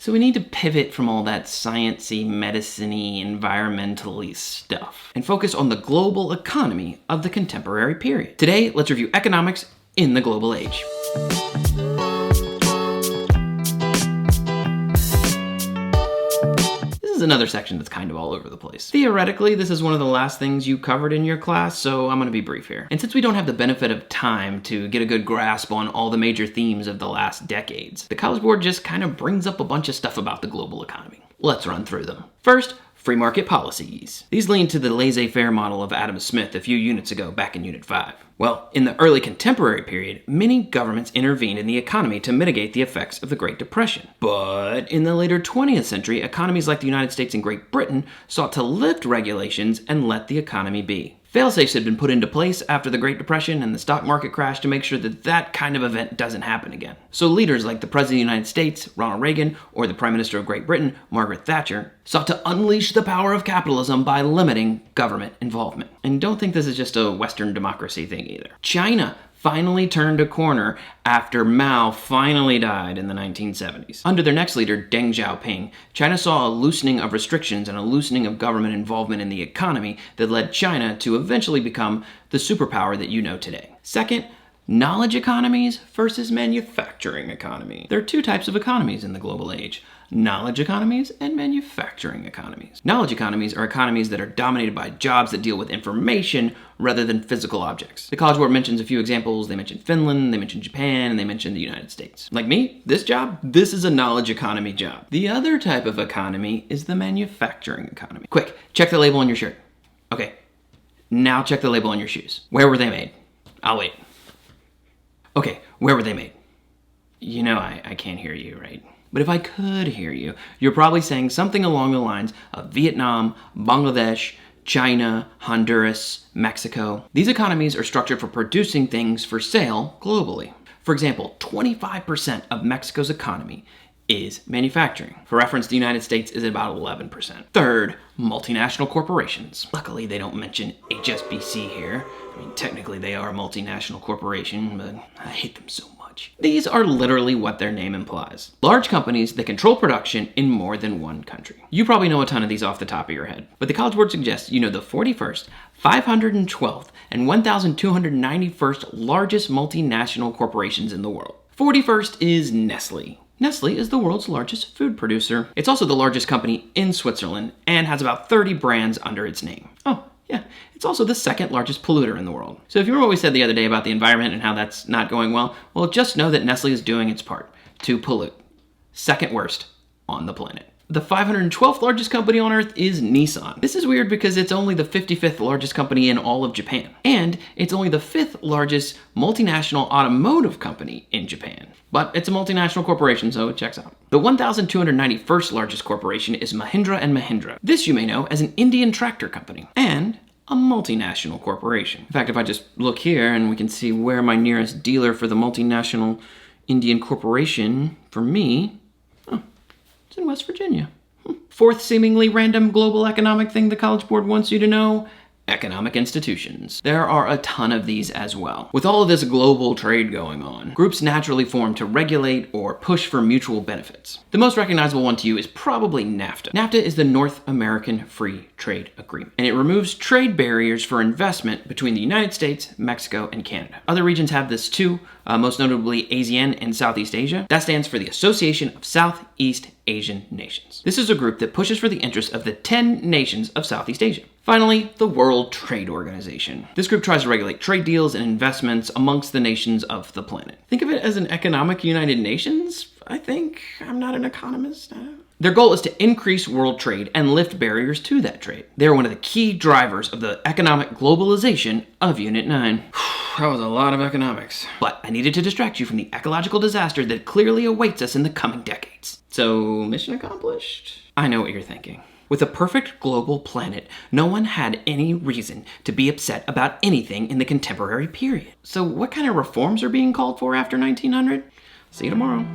So we need to pivot from all that science-y, medicine-y, environmental-y stuff and focus on the global economy of the contemporary period. Today, let's review economics in the global age. This is another section that's kind of all over the place. Theoretically, this is one of the last things you covered in your class, so I'm going to be brief here. And since we don't have the benefit of time to get a good grasp on all the major themes of the last decades, the College Board just kind of brings up a bunch of stuff about the global economy. Let's run through them. First, free market policies. These lean to the laissez-faire model of Adam Smith a few units ago, back in Unit 5. Well, in the early contemporary period, many governments intervened in the economy to mitigate the effects of the Great Depression. But in the later 20th century, economies like the United States and Great Britain sought to lift regulations and let the economy be. Fail-safes had been put into place after the Great Depression and the stock market crash to make sure that that kind of event doesn't happen again. So leaders like the President of the United States, Ronald Reagan, or the Prime Minister of Great Britain, Margaret Thatcher, sought to unleash the power of capitalism by limiting government involvement. And don't think this is just a Western democracy thing either. China finally turned a corner after Mao finally died in the 1970s. Under their next leader, Deng Xiaoping, China saw a loosening of restrictions and a loosening of government involvement in the economy that led China to eventually become the superpower that you know today. Second, knowledge economies versus manufacturing economy. There are two types of economies in the global age: knowledge economies and manufacturing economies. Knowledge economies are economies that are dominated by jobs that deal with information rather than physical objects. The College Board mentions a few examples. They mention Finland, they mention Japan, and they mention the United States. Like me, this job, this is a knowledge economy job. The other type of economy is the manufacturing economy. Quick, check the label on your shirt. Okay, now check the label on your shoes. Where were they made? I'll wait. Okay, where were they made? You know I can't hear you, right? But if I could hear you, you're probably saying something along the lines of Vietnam, Bangladesh, China, Honduras, Mexico. These economies are structured for producing things for sale globally. For example, 25% of Mexico's economy is manufacturing. For reference, the United States is about 11%. Third, multinational corporations. Luckily, they don't mention HSBC here. I mean, technically they are a multinational corporation, but I hate them so much. These are literally what their name implies. Large companies that control production in more than one country. You probably know a ton of these off the top of your head, but the College Board suggests you know the 41st, 512th, and 1,291st largest multinational corporations in the world. 41st is Nestle. Nestle is the world's largest food producer. It's also the largest company in Switzerland and has about 30 brands under its name. Oh, yeah, it's also the second largest polluter in the world. So if you remember what we said the other day about the environment and how that's not going well, just know that Nestle is doing its part to pollute. Second worst on the planet. The 512th largest company on Earth is Nissan. This is weird because it's only the 55th largest company in all of Japan. And it's only the 5th largest multinational automotive company in Japan. But it's a multinational corporation, so it checks out. The 1,291st largest corporation is Mahindra & Mahindra. This you may know as an Indian tractor company and a multinational corporation. In fact, if I just look here and we can see where my nearest dealer for the multinational Indian corporation for me, it's in West Virginia. Fourth seemingly random global economic thing the College Board wants you to know: economic institutions. There are a ton of these as well. With all of this global trade going on, groups naturally form to regulate or push for mutual benefits. The most recognizable one to you is probably NAFTA. NAFTA is the North American Free Trade Agreement, and it removes trade barriers for investment between the United States, Mexico, and Canada. Other regions have this too, most notably ASEAN and Southeast Asia. That stands for the Association of Southeast Asian Nations. This is a group that pushes for the interests of the 10 nations of Southeast Asia. Finally, the World Trade Organization. This group tries to regulate trade deals and investments amongst the nations of the planet. Think of it as an economic United Nations, I think. I'm not an economist. Their goal is to increase world trade and lift barriers to that trade. They are one of the key drivers of the economic globalization of Unit 9. That was a lot of economics. But I needed to distract you from the ecological disaster that clearly awaits us in the coming decades. So, mission accomplished? I know what you're thinking. With a perfect global planet, no one had any reason to be upset about anything in the contemporary period. So what kind of reforms are being called for after 1900? See you tomorrow.